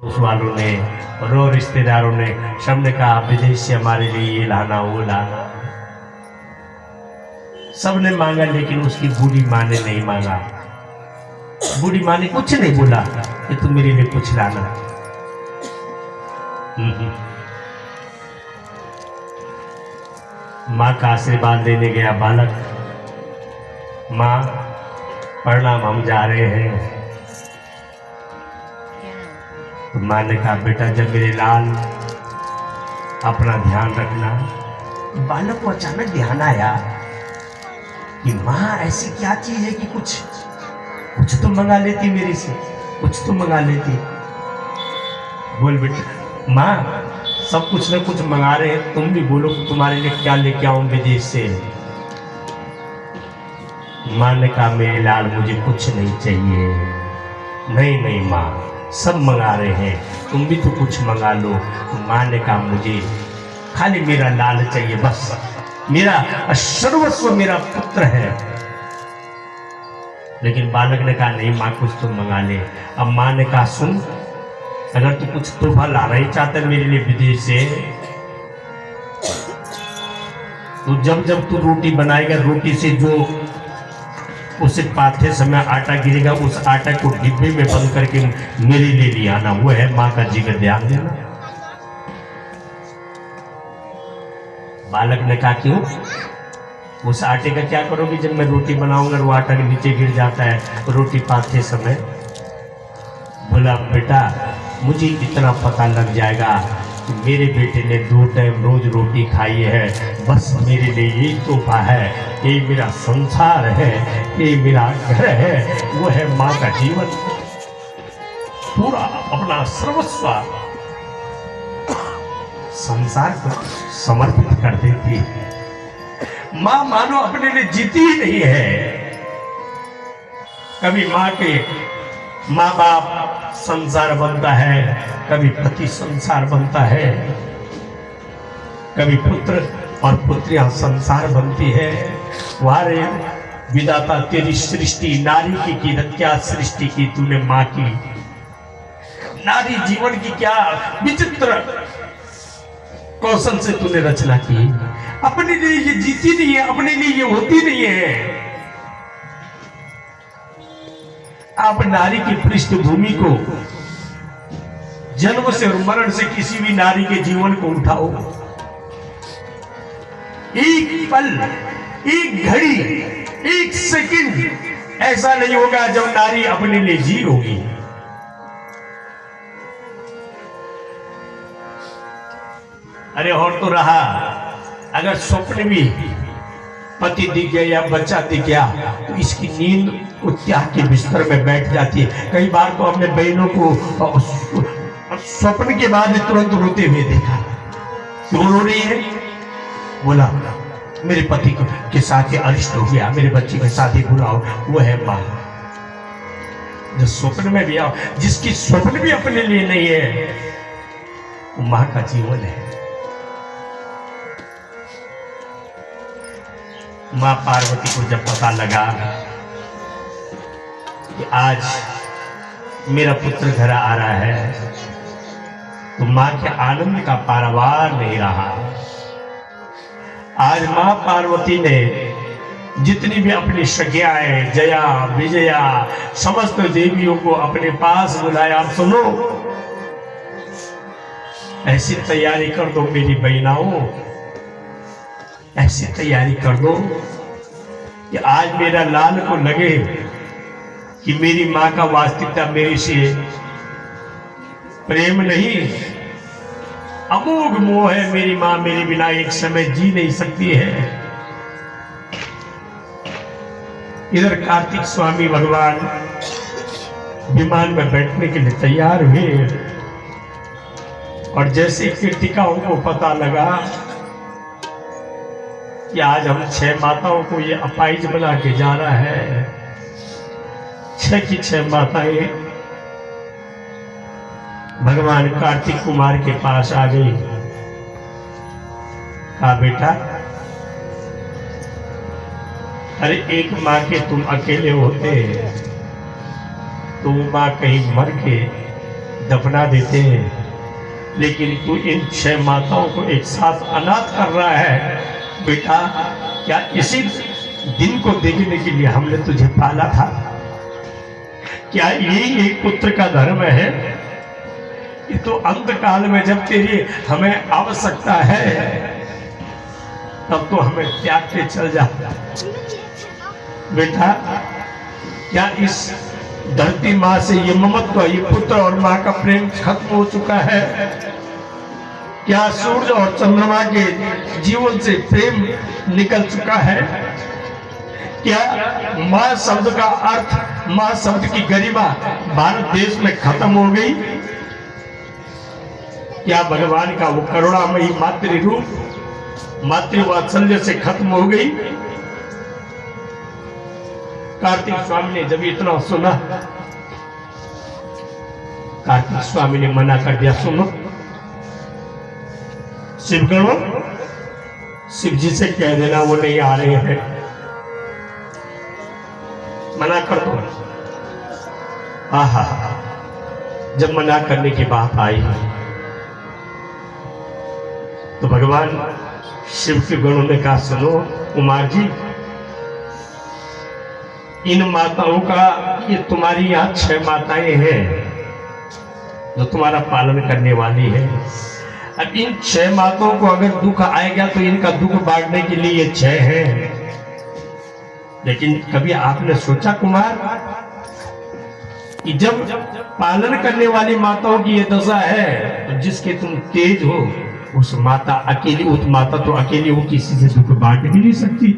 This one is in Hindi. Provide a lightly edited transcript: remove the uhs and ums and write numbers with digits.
उस वालों ने और वो रिश्तेदारों ने सबने कहा विदेश से हमारे लिए ये लाना वो लाना। सबने मांगा लेकिन उसकी बूढ़ी माँ ने नहीं मांगा। बूढ़ी माँ ने कुछ नहीं बोला कि तुम मेरे लिए कुछ लाना। माँ का आशीर्वाद लेने गया बालक। माँ प्रणाम, हम जा रहे हैं। तो माँ ने कहा बेटा जब मेरे लाल अपना ध्यान रखना। बालक को अचानक ध्यान आया कि माँ ऐसी क्या चीज है कि कुछ तो मंगा लेती मेरे से, कुछ तो मंगा लेती। बोल बेटा। माँ सब कुछ न कुछ मंगा रहे हैं, तुम भी बोलो तुम्हारे लिए क्या लेके आऊं विदेश से। माँ ने कहा मेरे लाल मुझे कुछ नहीं चाहिए। नहीं नहीं माँ सब मंगा रहे हैं, तुम भी तो कुछ मंगा लो। माँ ने कहा मुझे खाली मेरा लाल चाहिए, बस मेरा सर्वस्व मेरा पुत्र है। लेकिन बालक ने कहा नहीं माँ कुछ तो मंगा ले। अब माँ ने कहा सुन, अगर तू कुछ तोहफा लाना ही चाहता है मेरे लिए विदेश से, तो जब तू रोटी बनाएगा, रोटी से जो उसे पाते समय आटा गिरेगा, उस आटा को डिब्बे में बंद करके मेरे लिए ले आना। वो है माँ का जिक्र, ध्यान देना। बालक ने कहा क्यों? उस आटे का क्या करोगे? जब मैं रोटी बनाऊंगा वो आटा के नीचे गिर जाता है रोटी पाते समय। बोला बेटा मुझे इतना पता लग जाएगा कि मेरे बेटे ने 2 टाइम रोज रोटी खाई है, बस मेरे लिए ये तोहफा है, ये मेरा संसार है, ये मेरा घर है, वो है माँ का जीवन। पूरा अपना सर्वस्व संसार को समर्पित कर देती। माँ मानो अपने लिए जीती ही नहीं है। कभी माँ बाप संसार बनता है, कभी पति संसार बनता है, कभी पुत्र और पुत्रियां संसार बनती है। वारे विधाता तेरी सृष्टि नारी की क्या सृष्टि की तूने माँ की। नारी जीवन की क्या विचित्र कौशल से तूने रचना की। अपने लिए ये जीती नहीं है, अपने लिए ये होती नहीं है। आप नारी की पृष्ठभूमि को, जन्म से और मरण से किसी भी नारी के जीवन को उठाओ, एक पल, एक घड़ी, एक सेकंड ऐसा नहीं होगा जब नारी अपने लिए जी होगी। अरे और तो रहा, अगर स्वप्न भी पति दिख गया या बच्चा दिख गया तो इसकी नींद को त्याग के बिस्तर में बैठ जाती है। कई बार तो अपने बहनों को स्वप्न के बाद तुरंत रोते हुए देखा। क्यों रो रही है? बोला मेरे पति के साथ ही अरिष्ट हो गया, मेरे बच्चे के साथ ही बुरा हो। वो है माँ जो स्वप्न में भी आओ, जिसकी स्वप्न भी अपने लिए नहीं है, वो माँ का जीवन है। माँ पार्वती को जब पता लगा कि आज मेरा पुत्र घर आ रहा है, तो माँ के आनंद का पारावार नहीं रहा। आज माँ पार्वती ने जितनी भी अपनी सखियाएं, जया विजया, समस्त देवियों को अपने पास बुलाया। आप सुनो, ऐसी तैयारी कर दो मेरी बहनाओं, ऐसी तैयारी कर दो कि आज मेरा लाल को लगे कि मेरी माँ का वास्तविकता मेरे से प्रेम नहीं, अमोघ मोह है। मेरी माँ मेरे बिना एक समय जी नहीं सकती है। इधर कार्तिक स्वामी भगवान विमान में बैठने के लिए तैयार हुए, और जैसे कीर्तिकाओं को पता लगा कि आज हम 6 माताओं को ये अपाइज बना के जा रहा है, 6 की 6 माताएं भगवान कार्तिक कुमार के पास आ गई। कहा बेटा, अरे एक माँ के तुम अकेले होते तो वो माँ कहीं मर के दफना देते हैं, लेकिन तू इन 6 माताओं को एक साथ अनाथ कर रहा है। बेटा, क्या इसी दिन को देखने के लिए हमने तुझे पाला था? क्या यही एक पुत्र का धर्म है? ये तो अंत काल में जब तेरी हमें आवश्यकता है तब तो हमें त्याग के चल जा। बेटा, क्या इस धरती माँ से ये ममत्व, ये पुत्र और माँ का प्रेम खत्म हो चुका है? क्या सूर्य और चंद्रमा के जीवन से प्रेम निकल चुका है? क्या माँ शब्द का अर्थ, माँ शब्द की गरिमा भारत देश में खत्म हो गई? क्या भगवान का वो करुणामयी मातृ रूप, मातृवात्सल्य से खत्म हो गई? कार्तिक स्वामी ने जब इतना सुना, कार्तिक स्वामी ने मना कर दिया। सुनो शिवगणों, शिव जी से कह देना वो नहीं आ रहे हैं, मना कर दो। आहा, जब मना करने की बात आई तो भगवान शिव के गणों ने कहा, सुनो कुमार जी, इन माताओं का, ये तुम्हारी यहाँ 6 माताएं हैं जो तुम्हारा पालन करने वाली है। अब इन 6 माताओं को अगर दुख आएगा तो इनका दुख बांटने के लिए ये 6 हैं। लेकिन कभी आपने सोचा कुमार कि जब पालन करने वाली माताओं की ये दशा है तो जिसके तुम तेज हो, उस माता अकेली, उस माता तो अकेली वो किसी से दुख बांट भी नहीं सकती।